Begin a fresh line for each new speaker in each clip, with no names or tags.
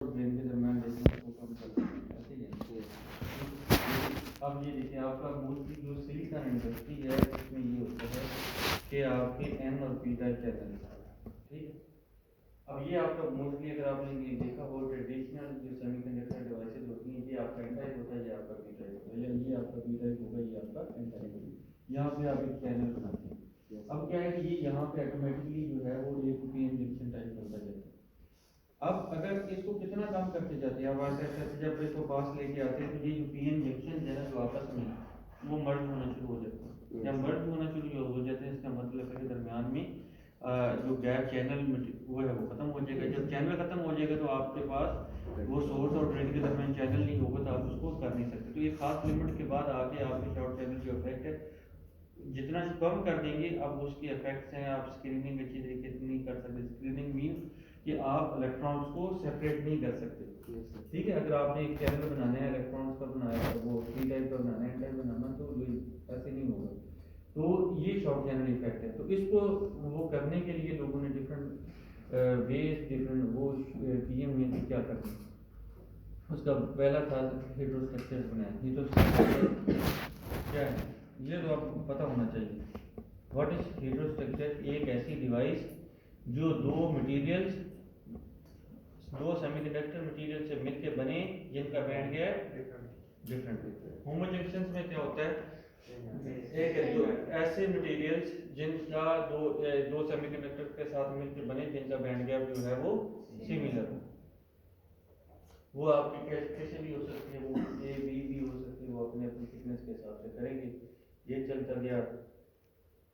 Brain के दरमियान distance को कम कर सकते हैं, ऐसे ही है। अब ये देखिए आपका मोस्टली जो सिलिकॉन इंडस्ट्री है उसमें ये होता है कि आपके एन और पी टाइप चैनल, ठीक है। अब ये आपका मोस्टली अगर आपने देखा हो ट्रेडिशनल जो सेमीकंडक्टर डिवाइसेस होती हैं, ये आपका एन टाइप होता है, ये आपका पी टाइप होता है, या ये आपका पी टाइप होगा, ये आपका एन टाइप होगा। यहाँ पे आप एक चैनल बनाते हैं। अब क्या है कि ये यहाँ पे ऑटोमेटिकली जो है वो एक पी एन जंक्शन टाइप बनता जाता है। अब अगर इसको कितना कम करते जाते हैं, अब ऐसे ऐसे जब इसको पास लेके आते हैं तो ये जो पीएन जंक्शन है जो आपस में वो मर्ज होना शुरू हो जाता है। जब मर्ज होना शुरू हो जाते हैं इसका मतलब है कि दरमियान में जो गैप चैनल वो है वो खत्म हो जाएगा। जब चैनल खत्म हो जाएगा तो आपके पास वो सोर्स और ड्रेन के दरमियान चैनल नहीं होगा, तो आप उसको कर नहीं सकते। तो ये खास लिमिट के बाद आगे आपके शॉर्ट चैनल जो इफेक्ट है जितना कम कर देंगे, अब उसके इफेक्ट्स हैं, आप स्क्रीनिंग अच्छी तरीके से नहीं कर सकते। स्क्रीनिंग मीन्स कि आप इलेक्ट्रॉन्स को सेपरेट नहीं कर सकते, ठीक है। अगर आपने एक चैनल बनाना है इलेक्ट्रॉन्स का बनाया है, वो पी टाइप का बनाना है, एन टाइप बनाना, तो ऐसे नहीं होगा। तो ये शॉर्ट चैनल इफेक्ट है। तो इसको वो करने के लिए लोगों ने डिफरेंट वेज डिफरेंट वो किए हुए थे क्या करते हैं। उसका पहला था हेटेरोस्ट्रक्चर बनाया। हेटेरोस्ट्रक्चर क्या है ये तो आपको पता होना चाहिए। What is heterostructure? एक ऐसी डिवाइस जो दो मटेरियल्स, दो सेमीकंडक्टर मटेरियल से मिलके बने जिनका बैंड गैप डिफरेंट है। होमोजंक्शंस में क्या होता है, एक जो ऐसे मटेरियल्स जिनका दो सेमीकंडक्टर के साथ मिलकर बने जिनका बैंड गैप जो है वो सिमिलर हो। वो आपकी कैसे भी हो सकती है, वो ए बी भी हो सकती है, वो अपने अपनी थिकनेस के हिसाब से करेंगे। ये चलता गया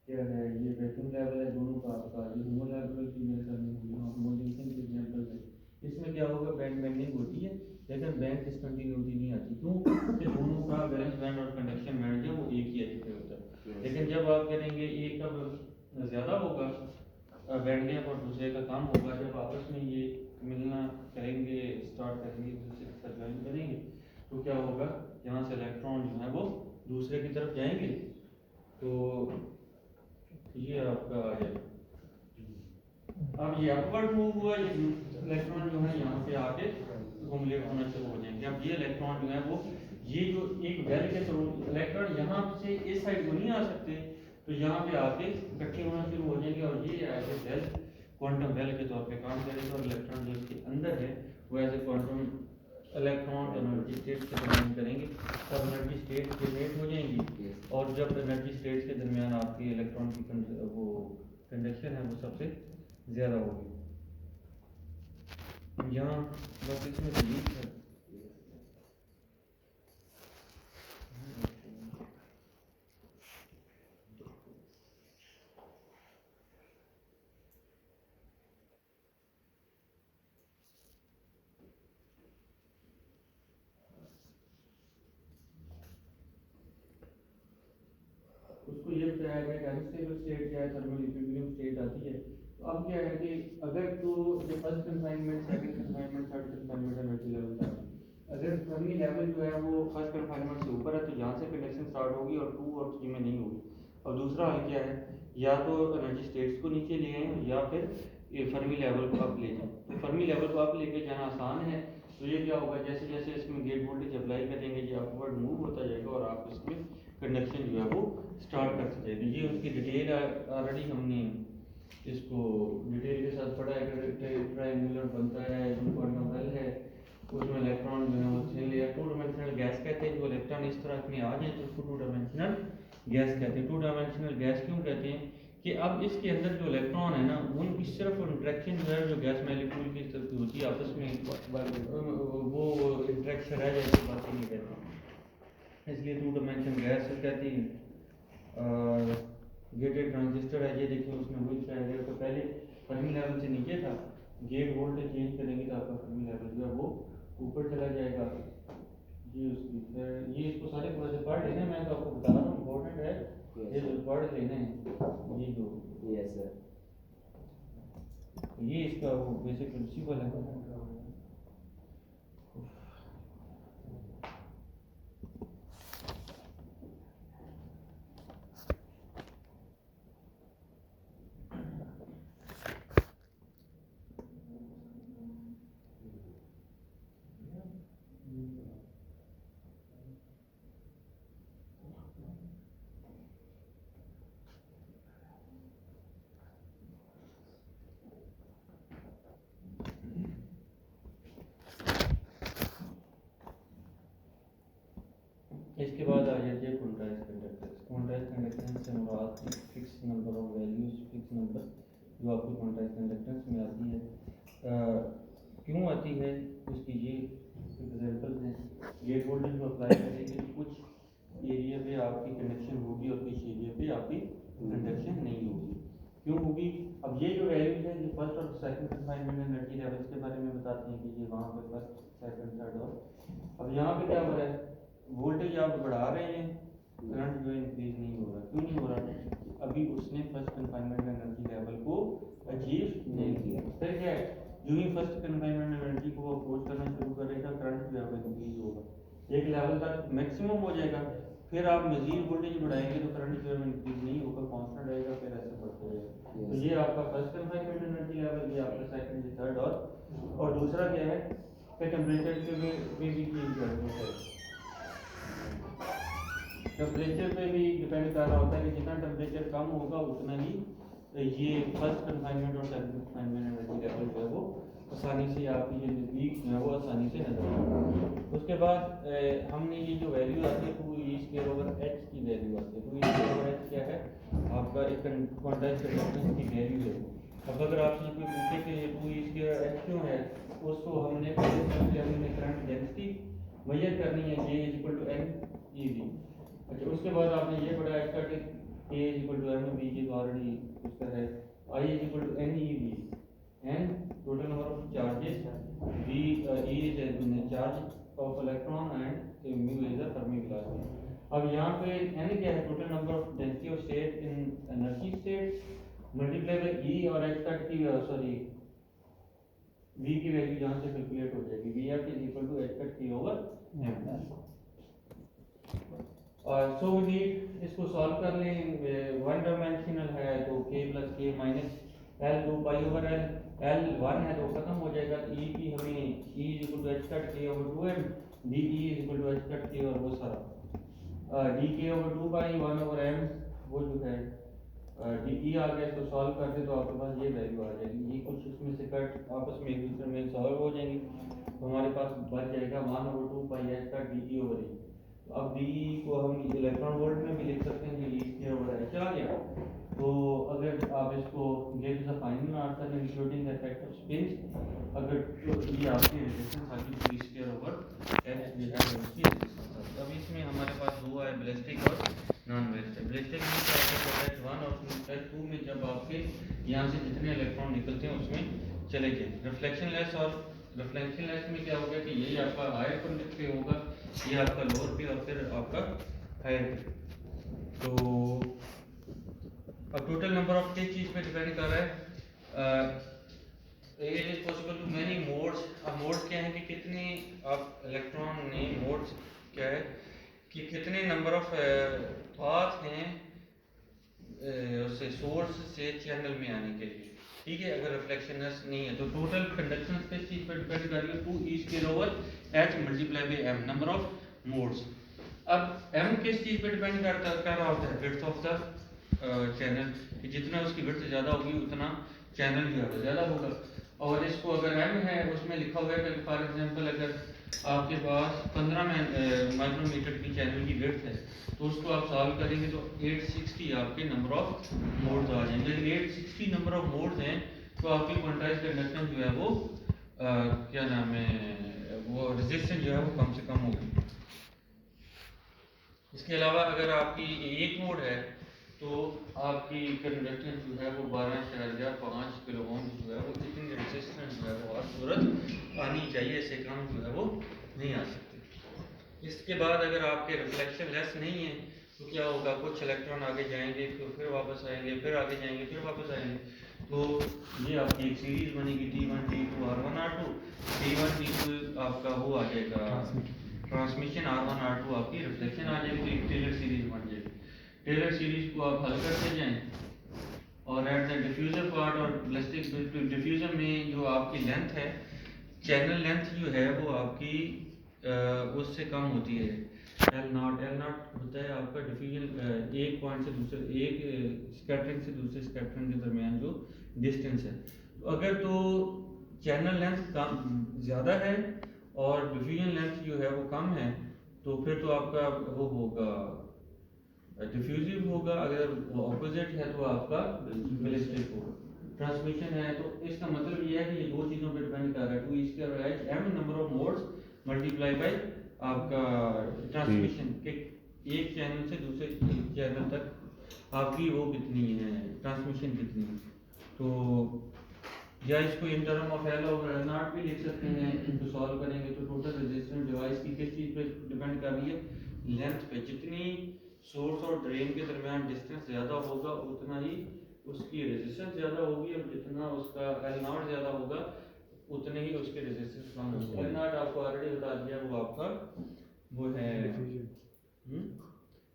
क्या है, ये वैक्यूम लेवल है दोनों का आपका, ये होमो लेवल की मेरे ख्याल में होमोजंक्शन के एग्जांपल है। इसमें क्या होगा, बैंड बेंडिंग होती है लेकिन बैंड डिसकंटिन्यूटी नहीं आती। क्यों? कि दोनों का वैलेंस बैंड और कंडक्शन बैंड जो वो एक ही एज पे होता है। लेकिन जब आप करेंगे एक का ज़्यादा होगा बैंड गैप और दूसरे का कम होगा, जब आपस में ये मिलना करेंगे, स्टार्ट करेंगे, दूसरे के साथ ज्वाइन करेंगे, तो क्या होगा, यहाँ से इलेक्ट्रॉन जो है वो दूसरे की तरफ जाएंगे। तो ये आपका आ जाएगा। अब ये अपवर्ड मूव हुआ, ये इलेक्ट्रॉन जो है यहाँ पे आके घुमलेट होना शुरू हो जाएंगे। अब ये इलेक्ट्रॉन जो है वो ये जो एक वेल के थ्रू इलेक्ट्रॉन यहाँ से इस साइड को नहीं आ सकते, तो यहाँ पे आके इकट्ठे होना शुरू हो जाएंगे और ये as a well quantum well के तौर पे काम करेगा। और इलेक्ट्रॉन जो इसके अंदर है वो as a quantum electron energy state से कंबाइन करेंगे, तब एनर्जी स्टेट जनरेट हो जाएंगी। और जब एनर्जी स्टेट्स के दरमियान आपकी इलेक्ट्रॉन की वो कंडक्शन है वो सबसे ज़्यादा होगी। यहाँ बस इसमें डिलीट है। उसको ये बताया गया कि अनस्टेबल स्टेट क्या है, थर्मल इक्विलिब्रियम स्टेट आती है। तो अब क्या है कि अगर तो जो first confinement, second confinement, third confinement energy level था, अगर फर्मी लेवल जो है वो फर्स्ट कन्फाइनमेंट से ऊपर है तो यहाँ से कंडक्शन स्टार्ट होगी और 2 और 3 में नहीं होगी। और दूसरा हाल क्या है, या तो एनर्जी स्टेट्स को नीचे ले आए या फिर ये फर्मी लेवल को अप ले जाए। तो फर्मी लेवल को अप लेके जाना आसान है। तो ये क्या होगा, जैसे जैसे इसमें गेट वोल्टेज अप्लाई करेंगे ये अपवर्ड मूव होता जाएगा और आप इसमें कंडक्शन जो है वो स्टार्ट करते जाएगी। ये उसकी डिटेल ऑलरेडी हमने इसको डिटेल के साथ पढ़ा है। ट्रायंगुलर बनता है जो क्वांटम वेल है, उसमें इलेक्ट्रॉन जो है वो thin layer, two dimensional gas कहते हैं। जो इलेक्ट्रॉन इस तरह में आ जाए तो उसको टू डायमेंशनल गैस कहते हैं। टू डायमेंशनल गैस क्यों कहते हैं कि अब इसके अंदर जो इलेक्ट्रॉन है ना उनकी सिर्फ इंट्रैक्शन जो है जो गैस मॉलिक्यूल की तरफ की होती है आपस में, वो इंट्रैक्शन रह जाए तो बात ही नहीं कहते, इसलिए टू डायमेंशनल गैस कहती है। गेटेड ट्रांजिस्टर है, ये देखिए उसमें वही दिखाया गया। तो पहले फर्मी लेवल से नीचे था, गेट वोल्टेज चेंज करेंगे तो आपका फर्मी लेवल जो है वो ऊपर चला जाएगा। ये उसकी ये इसको सारे पूरा से पढ़ लेना, मैं तो आपको बता रहा हूँ इम्पोर्टेंट है, ये पढ़ लेना है। ये जो
यस सर,
ये इसका वो बेसिक प्रिंसिपल है। इसके बाद आ जाती है क्वांटाइज कंडक्टेंस। क्वांटाइज कंडक्टेंस से मुराद fix number of values, fix number जो आपकी क्वांटाइज कंडक्टेंस में आती है। क्यों आती है उसकी ये एग्जांपल है। गेट वोल्टेज को अप्लाई करेंगे तो कुछ एरिया पे आपकी कंडक्शन होगी और कुछ एरिया पे आपकी कंडक्शन नहीं होगी। क्यों होगी? अब ये जो वैल्यूज है, ये फर्स्ट और सेकंड कन्फाइनमेंट एनर्जी लेवल्स के बारे में बताते हैं कि ये वहाँ पे फर्स्ट, सेकंड, थर्ड। और अब यहाँ पे क्या हो रहा है, वोल्टेज आप बढ़ा रहे हैं, करंट जो है इंक्रीज नहीं हो रहा। क्यों नहीं हो रहा? अभी उसने फर्स्ट कन्फाइनमेंट एनर्जी लेवल को अचीव नहीं किया। फिर क्या है, जो ही फर्स्ट कन्फाइनमेंट एनर्जी को अप्रोच करना शुरू करेगा, करंट जो है इंक्रीज होगा, एक लेवल तक मैक्सिमम हो जाएगा। फिर आप मजीद वोल्टेज बढ़ाएंगे तो करंट जो है इंक्रीज नहीं होगा, कांस्टेंट रहेगा, फिर ऐसे बढ़ते रहेगा। तो ये आपका फर्स्ट कन्फाइनमेंट एनर्जी लेवल, ये आपका सेकंड, थर्ड। और दूसरा क्या है कि टेम्परेचर पे भी चेंज होता है। टेम्परेचर पे भी डिपेंड कर रहा होता है कि जितना टेम्परेचर कम होगा उतना ही ये फर्स्ट कन्फाइनमेंट और सेकंड कन्फाइनमेंट एनर्जी लेवल जो है वो आसानी से आपकी ये नज़दीक जो है वो आसानी से नजर आएगा। उसके बाद हमने ये जो वैल्यू आती है 2e² ओवर h की वैल्यू आती है। 2e² ओवर h क्या है? आपका एक क्वांटाइज कंडक्टेंस की वैल्यू है। अब अगर आपसे कोई पूछे कि ये 2e² h क्यों है, उसको हमने करंट डेंसिटी मेजर करनी है, J = n eV। अच्छा, उसके बाद आपने ये पढ़ा इसका कि K = mv, ये तो ऑलरेडी उसका है। I = n eV, n total number of charges, V E is the charge of electron and mu is the Fermi velocity। अब यहाँ पे n क्या है? Total number of density of state in energy state multiply by E और h cut की sorry V की value यहाँ से कैलकुलेट हो जाएगी। Vf = h कट की ओवर m। और सो नीड इसको सॉल्व कर लें। वन डायमेंशनल है तो k + k - l 2 pi over l, l 1 है तो खत्म हो जाएगा। e की हमें E = h cut k over 2m, de = h cut k और वो सारा dk ओवर 2 पाई 1 ओवर m, वो जो है de आ गया। इसको सॉल्व कर दे तो आपके पास ये वैल्यू आ जाएगी। ये कुछ उसमें से कट आपस में एक दूसरे में सॉल्व हो जाएंगी तो हमारे पास बच जाएगा 1 ओवर 2 पाई h का de ओवर e। अब डी को हम इलेक्ट्रॉन वोल्ट में भी लिख सकते हैं कि E² ओवर h आ गया। तो अगर आप इसको get the final answer including the effect off spin, अगर तो ये आपकी रेजिस्टेंस आ गई E² ओवर h जो है उसकी रेजिस्टेंस। अब इसमें हमारे पास दो है, बैलिस्टिक और नॉन बैलिस्टिक। बैलिस्टिक में क्या होता है, H1 और H2 में जब आपके यहाँ से जितने इलेक्ट्रॉन निकलते हैं उसमें चले जाए। रिफ्लेक्शनलेस और रिफ्लेक्शनलेस में क्या होगा कि यही आपका हायर कंडक्ट पे होगा, ये आपका लोअर पे और फिर आपका हायर पे। तो अब टोटल नंबर ऑफ किस चीज़ पे डिपेंड कर रहा है? It is possible to many modes. अब मोड्स क्या है कि कितने आप इलेक्ट्रॉन ने, मोड्स क्या है कि कितने नंबर ऑफ पाथ हैं उससे सोर्स से चैनल में आने के लिए। ठीक है, अगर रिफ्लेक्शनलेस नहीं है तो टोटल कंडक्शन किस चीज़ पर डिपेंड कर रही है? 2e² over h multiply by m, number of modes. अब m किस चीज़ पे डिपेंड कर रहा होता है? विड्थ ऑफ द चैनल, कि जितना उसकी विड्थ ज़्यादा होगी उतना चैनल जो है ज़्यादा होगा। और इसको अगर m है उसमें लिखा हुआ है कि फॉर एग्जांपल अगर आपके पास 15 माइक्रोमीटर की चैनल की विड्थ है तो उसको आप सॉल्व करेंगे तो 860 आपके नंबर ऑफ मोड्स आ जाएंगे। 860 नंबर ऑफ मोड्स हैं तो आपकी क्वांटाइज कंडक्टेंस जो है वो क्या नाम है, वो रेजिस्टेंस जो है वो कम से कम होगी। इसके अलावा अगर आपकी एक मोड है तो आपकी कंडक्टेंस जो है वो 12.5 किलो ओम जो है वो इतनी रेजिस्टेंस जो है वो हर सूरत आनी चाहिए, इससे कम जो है वो नहीं आ सकती। इसके बाद अगर आपके रिफ्लेक्शन लेस नहीं है तो क्या होगा, कुछ इलेक्ट्रॉन आगे जाएंगे तो फिर वापस आएंगे, फिर आगे जाएंगे, फिर वापस आएंगे। तो ये आपकी एक सीरीज बनेगी T1 T2 R1 R2। T1 T2 आपका वो आ जाएगा ट्रांसमिशन, R1 R2 आपकी रिफ्लेक्शन आ जाएगी, तो एक टेलर सीरीज बन जाएगी। टेलर सीरीज को आप हल करते जाएं और एट द डिफ्यूजर पार्ट और बैलिस्टिक डिफ्यूजर में जो आपकी लेंथ है, चैनल लेंथ जो है वो आपकी उससे कम होती है। L0 होता है आपका डिफ्यूजन, एक पॉइंट से दूसरे, एक स्कैटरिंग से दूसरे स्कैटरिंग के दरमियान जो डिस्टेंस है। तो अगर तो चैनल लेंथ कम ज़्यादा है और डिफ्यूजन लेंथ जो है वो कम है तो फिर तो आपका वो होगा डिफ्यूजिव होगा, अगर वो ऑपोजिट है तो आपका बैलिस्टिक होगा। ट्रांसमिशन है तो इसका मतलब ये है कि ये दो चीज़ों पे डिपेंड कर रहा है, 2e² m number of modes multiply by आपका ट्रांसमिशन के एक चैनल से दूसरे चैनल तक आपकी वो कितनी है, ट्रांसमिशन कितनी है। तो या इसको इन टर्म ऑफ एल और एल नॉट भी लिख सकते हैं। इनको सॉल्व करेंगे तो टोटल रेजिस्टेंस डिवाइस की किस चीज़ पे डिपेंड कर रही है, लेंथ पे। जितनी सोर्स और ड्रेन के दरमियान डिस्टेंस ज़्यादा होगा उतना ही उसकी रेजिस्टेंस ज़्यादा होगी, और जितना उसका एल नॉट ज़्यादा होगा उतने ही उसके रेजिस्टेंस कम होंगे। एल नॉट आपको ऑलरेडी बता दिया, वो आपका वो है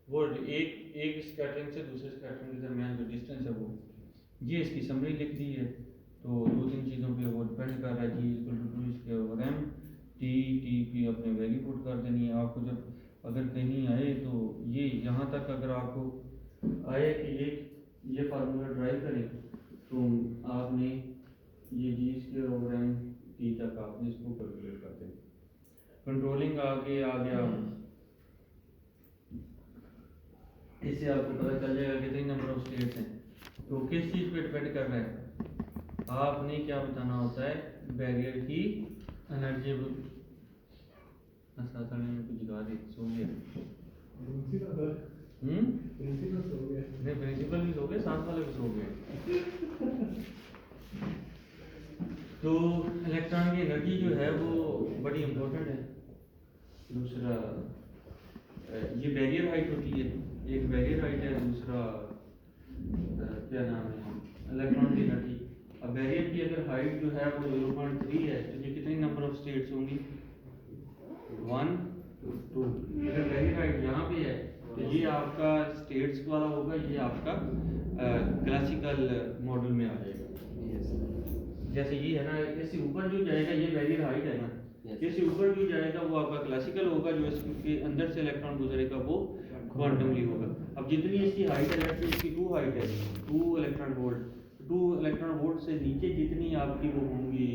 वो एक स्कैटरिंग से दूसरे स्कैटरिंग के दरमियान जो डिस्टेंस है वो। ये इसकी समरी लिख दी है। तो दो तीन चीज़ों पे वो डिपेंड कर रहा है। जी इक्वल टू 2 इसके ओवर एम, टी की अपने वैल्यू पुट कर देनी है। आपको जब अगर कहीं आए तो ये यहाँ तक अगर आपको आए कि ये फार्मूला ड्राइव करें तो आपने ये जी इसके ओवर एम टी तक आपने इसको कैलकुलेट कर दें। कंट्रोलिंग आगे आ गया, इससे आपको पता चल जाएगा कितने नंबर ऑफ स्टेट्स हैं। तो किस चीज़ पे डिपेंड कर रहा है, आपने क्या बताना होता है, बैरियर की एनर्जी। कुछ जगा दे सो गया नहीं, प्रिंसिपल भी सो गए, साथ वाले भी सो गए। तो इलेक्ट्रॉन की एनर्जी जो है वो बड़ी इंपॉर्टेंट है। दूसरा ये बैरियर हाइट होती है, एक बैरियर हाइट है, दूसरा क्या नाम है इलेक्ट्रॉन की एनर्जी। अब बैरियर की अगर हाइट जो है वो 0.3 है तो ये कितनी नंबर ऑफ स्टेट्स होंगी, 1 2। अगर बैरियर हाइट यहाँ पे है तो ये आपका स्टेट्स वाला होगा, ये आपका क्लासिकल मॉडल में आ जाएगा। जैसे ये है ना, इससे ऊपर जो जाएगा ये बैरियर हाइट है ना, इससे ऊपर जो जाएगा वो आपका क्लासिकल होगा, जो इसके अंदर से इलेक्ट्रॉन गुजरेगा वो क्वांटमली होगा। अब जितनी इसकी हाइट है, इसकी 2 हाइट है, 2 इलेक्ट्रॉन वोल्ट, 2 इलेक्ट्रॉन वोल्ट से नीचे जितनी आपकी वो होंगी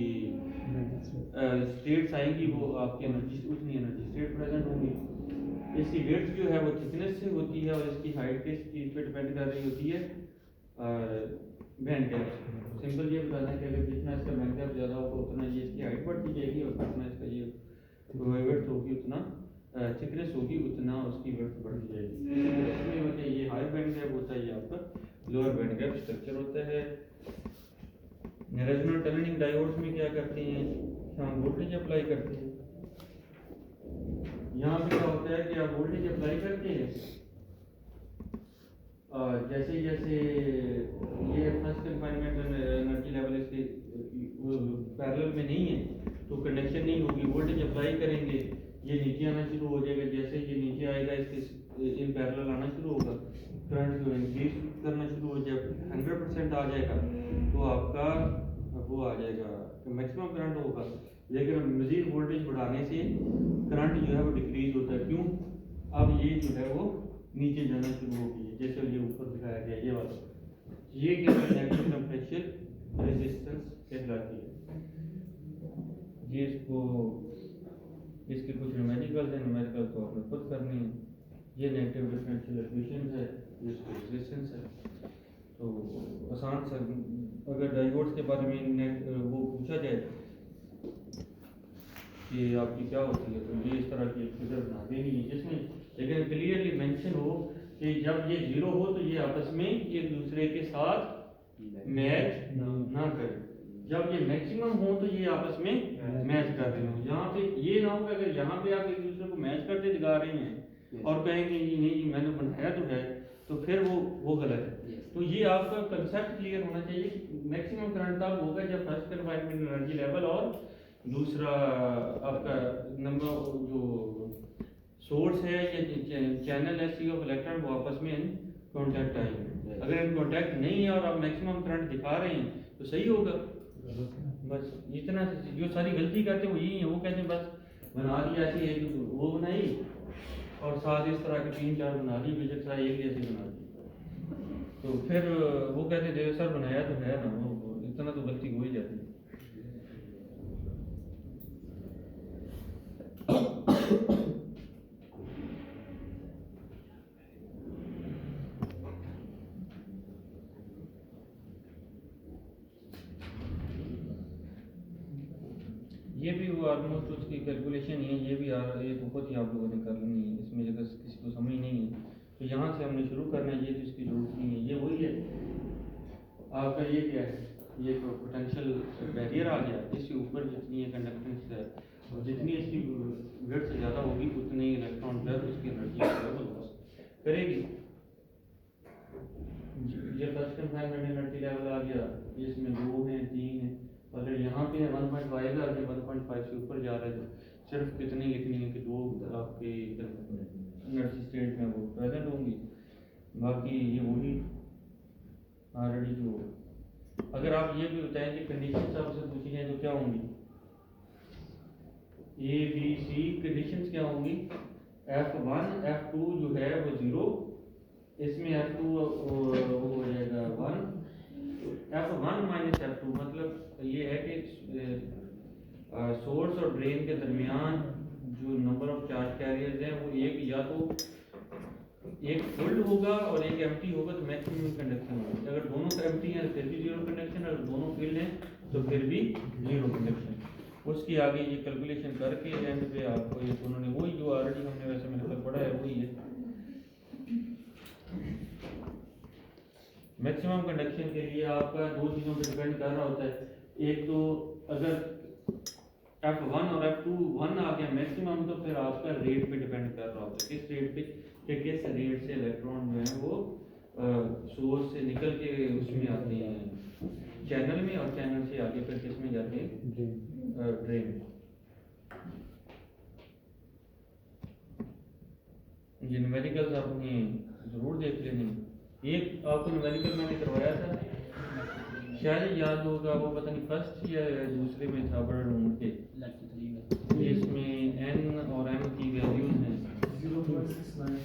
स्टेट्स आएंगी, वो आपकी एनर्जी उतनी एनर्जी स्टेट प्रेजेंट होंगी। इसकी वेट जो है वो थिकनेस से होती है, और इसकी हाइट किस चीज़ पे डिपेंड कर रही होती है, बैंड गैप। सिंपल ये बताना है कि अगर जितना इसका बैंड गैप ज़्यादा होगा उतना ये इसकी हाइट बढ़ती जाएगी, और जितना इसका ये वेट होगी उतना थिकनेस होगी उतना उसकी वेट बढ़ती जाएगी। इसमें होता है ये हाई बैंड गैप होता है, ये आपका लोअर बैंड गैप स्ट्रक्चर होता है। रेजोनेंट टनलिंग डायोड्स में क्या करते हैं, हम वोल्टेज अप्लाई करते हैं। यहाँ पे क्या होता है कि आप वोल्टेज अप्लाई करते हैं, जैसे जैसे ये फर्स्ट कन्फाइनमेंट एनर्जी लेवल इसके पैरेलल में नहीं है तो कंडक्शन नहीं होगी। वोल्टेज अप्लाई करेंगे, ये नीचे आना शुरू हो जाएगा, जैसे ये नीचे आएगा इसके इन पैरेलल आना शुरू होगा, करंट जो इंक्रीज करना शुरू हो जाएगा, 100% आ जाएगा तो आपका वो आ जाएगा तो मैक्सिमम करंट होगा। लेकिन मज़ीद वोल्टेज बढ़ाने से करंट जो है वो डिक्रीज होता है। क्यों, अब ये जो है वो नीचे जाना शुरू हो गई है, जैसे ये ऊपर दिखाया गया ये वाला, ये क्या नेगेटिव डिफरेंशियल रेजिस्टेंस कहलाती है। ये इसको इसके कुछ न्यूमेरिकल्स हैं, न्यूमेरिकल तो आपने खुद करनी है। ये नेगेटिव डिफरेंशियल इक्वेशन है, ये इसको रेजिस्टेंस है। तो आसान सा, अगर डायोड्स के बारे में वो पूछा जाए कि आपकी क्या होती है तो ये इस तरह की फिगर बना देनी है, जिसमें लेकिन क्लियरली मेंशन हो कि जब ये जीरो हो तो ये आपस में एक दूसरे के साथ मैच ना करें, जब ये मैक्सिमम हो तो ये आपस में मैच कर रहे हो। यहाँ पे ये ना हो कि अगर यहाँ पे आप एक दूसरे को मैच करते दिखा रहे हैं और कहेंगे ये नहीं जी मैंने बनाया तो है, तो फिर वो गलत है। तो ये आपका कंसेप्ट क्लियर होना चाहिए। मैक्सिमम करंट तब होगा जब फर्स्ट कन्फाइनमेंट एनर्जी लेवल और दूसरा आपका नंबर जो सोर्स है या चैनल है सी ऑफ इलेक्ट्रॉन वो आपस में इन कॉन्टैक्ट आएंगे। अगर इन कॉन्टैक्ट नहीं है और आप मैक्सिमम करंट दिखा रहे हैं तो सही होगा। बस इतना जो सारी गलती करते हैं वो यही है, वो कहते हैं बस बना दिया ऐसे एक वो बनाई और साथ इस तरह के 3-4 बना दी, बेशक सारा एक जैसे बना दी, तो फिर वो कहते हैं सर बनाया तो है ना, वो इतना तो गलती हो ही जाती है। ऑलमोस्ट उसकी कैलकुलेशन ही है, ये भी एक ऊपर ही आप लोगों ने कर लेनी है, इसमें अगर किसी को समझ नहीं है तो यहाँ से हमने शुरू करना है, ये तो इसकी जरूरत नहीं है। ये वही है आपका, ये क्या है, ये तो पोटेंशियल बैरियर आ गया, इसके ऊपर जितनी है कंडक्टेंस है और जितनी इसकी विड्थ से ज़्यादा होगी उतनी इलेक्ट्रॉन जो है उसकी एनर्जी करेगी। ये फर्स्ट कंफाइनमेंट एनर्जी लेवल आ गया, इसमें 2 हैं 3 हैं, अगर यहाँ पे 1.5 आ गया, 1.5 से ऊपर जा रहा है तो सिर्फ कितनी लिखनी है कि 2 आपके एनर्जी स्टेट में वो प्रेजेंट होंगी, बाकी ये वही ऑलरेडी जो। अगर आप ये भी बताएं कि कंडीशंस आपसे पूछी जाए तो क्या होंगी, ए बी सी कंडीशंस क्या होंगी, F1 F2 जो है वो 0, इसमें F2 वो हो जाएगा 1, F1 माइनस F2 मतलब ये है कि सोर्स और ड्रेन के दरमियान जो नंबर ऑफ चार्ज कैरियर्स हैं वो एक या तो एक फुल्ड होगा और एक एम्प्टी होगा तो मैक्सिमम कंडक्शन होगी। अगर दोनों एम्प्टी हैं फिर भी 0 कंडक्शन, अगर दोनों फिल्ड हैं तो फिर भी 0 कंडक्शन। उसकी आगे ये कैलकुलेशन करके एंड पे आपको ये उन्होंने वही जो ऑलरेडी हमने वैसे मेरे तक पढ़ा है वही है। मैक्सिमम कंडक्शन के लिए आपका 2 चीज़ों पर डिपेंड कर रहा होता है, एक तो अगर F1 और F2 1 आ गया मैक्सिमम तो फिर आपका रेट पे डिपेंड कर रहा होता है, किस रेट पे कि किस रेट से इलेक्ट्रॉन जो है वो सोर्स से निकल के उसमें आते हैं चैनल में और चैनल से आगे फिर किस में जाते हैं ड्रेन। ये न्यूमेरिकल्स आपने ज़रूर देख लेनी। एक आपको न्यूमेरिकल मैंने करवाया था, शायद याद होगा, वो पता नहीं फर्स्ट या दूसरे में था बड़ा नंबर के, इसमें n और m की वैल्यूज हैं 0.69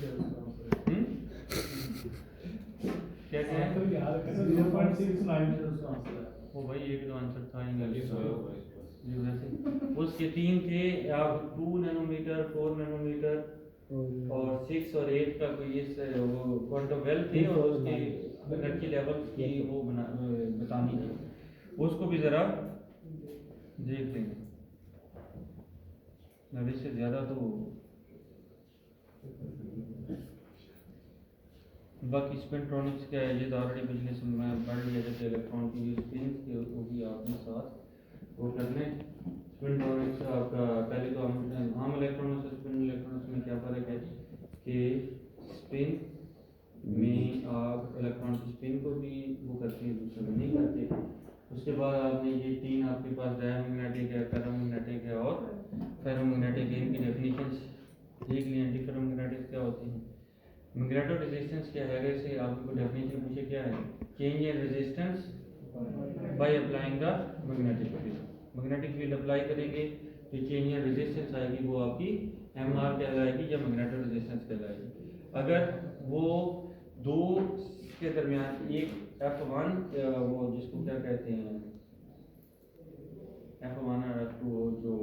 क्या क्या है 0.69 वो भाई एक तो आंसर था ही वैसे उसके 3 थे, आप 2 नैनोमीटर 4 नैनोमीटर और 6 और 8 का कोई इस वो क्वांटम वेल थे और उसके एनर्जी लेवल की वो बतानी थी, उसको भी ज़रा देख लेंगे। अभी से ज़्यादा तो बाकी स्पिनट्रॉनिक्स का है, ये तो ऑलरेडी पिछले समय में पढ़ लिया, जैसे इलेक्ट्रॉन की जो स्पिन के वो भी आपने साथ वो कर लें। स्पिनट्रॉनिक्स आपका पहले तो हम आम इलेक्ट्रॉनिक्स और स्पिन इलेक्ट्रॉनिक्स में क्या फ़र्क है कि स्पिन में आप इलेक्ट्रॉन की स्पिन को भी वो करते हैं, दूसरे को नहीं करते। उसके बाद आपने ये 3 आपके पास डायमैग्नेटिक है, फेरोमैग्नेटिक है और फेरोमैग्नेटिक, इनकी डेफिनेशंस देख लिए। एंटी फेरोमैग्नेटिक क्या होते हैं, मैग्नेटो रेजिस्टेंस क्या है, इसे आपको डेफिनेशन पूछे क्या है, change in resistance by applying the magnetic field. Magnetic field apply करेंगे तो चेंज इन रेजिस्टेंस आएगी, वो आपकी एमआर कहलाएगी या मैग्नेटो रेजिस्टेंस कहलाएगी। अगर वो दो के दरमियान एक F1 वो जिसको क्या कहते हैं F1 और F2 जो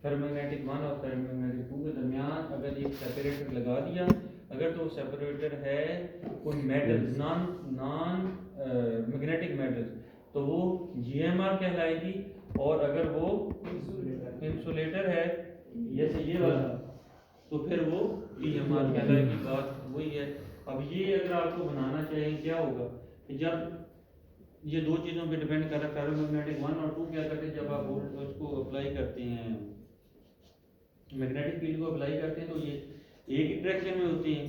फेरोमैग्नेटिक 1 और फेरोमैग्नेटिक 2 के दरमियान अगर एक सेपरेटर लगा दिया, अगर तो सेपरेटर है कोई मेटल नॉन मैग्नेटिक मेटल्स तो वो GMR कहलाएगी, और अगर वो इंसुलेटर है जैसे ये वाला तो फिर वो PMR कहलाएगी। बात वही है। अब ये अगर आपको बनाना चाहिए क्या होगा कि जब ये 2 चीज़ों पे डिपेंड कर रहा है, फेरोमैग्नेटिक 1 और 2 क्या करते हैं, जब आप उसको अप्लाई करते हैं मैग्नेटिक फील्ड को अप्लाई करते हैं तो ये एक ही डायरेक्शन में होती हैं।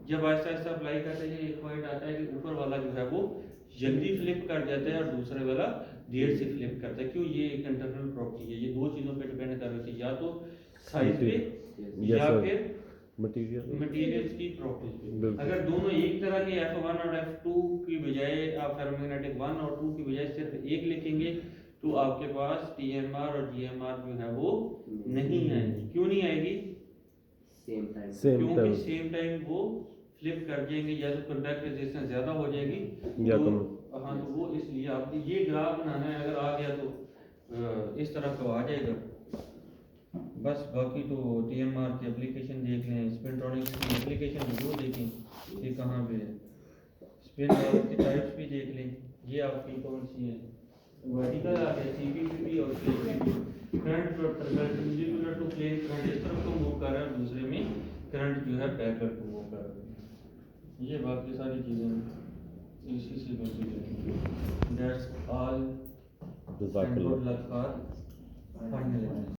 जब आहिस्ता आहिस्ता अप्लाई करते हैं एक पॉइंट आता है कि ऊपर वाला जो है वो जल्दी फ्लिप कर जाता है और दूसरे वाला देर से फ्लिप करता है। क्यों, ये एक इंटरनल प्रॉपर्टी है, ये 2 चीज़ों पे डिपेंड कर रही है, या तो साइज पे या फिर मटेरियल्स की प्रॉपर्टी पे। अगर दोनों एक तरह के F1 और F2 की बजाय आप फेरोमैग्नेटिक 1 और 2 की बजाय सिर्फ एक लिखेंगे तो आपके पास TMR और GMR जो है वो नहीं आएगी। क्यों नहीं आएगी, क्योंकि सेम टाइम वो फ्लिप कर जाएंगे, या तो कॉन्टैक्ट रेजिस्टेंस ज़्यादा हो जाएगी या तो हाँ, तो वो इसलिए आपने ये ग्राफ बनाना है, अगर आ गया तो इस तरह का आ जाएगा बस। बाकी तो TMR की एप्लीकेशन देख लें, स्पिनट्रॉनिक्स की एप्लीकेशन वो देखें कि कहाँ पे है, स्पिन की टाइप्स भी देख लें, ये आपकी कौन सी है, वर्टिकल आ गया CPPP और CPP current perpendicular to plane current इस तरफ को मूव कर रहा है, दूसरे में करंट जो है बैकवर्ड को मूव कर रहा है। ये बाकी सारी चीज़ें इसी से मिलती जुलती हैं। That's all. Good luck for final.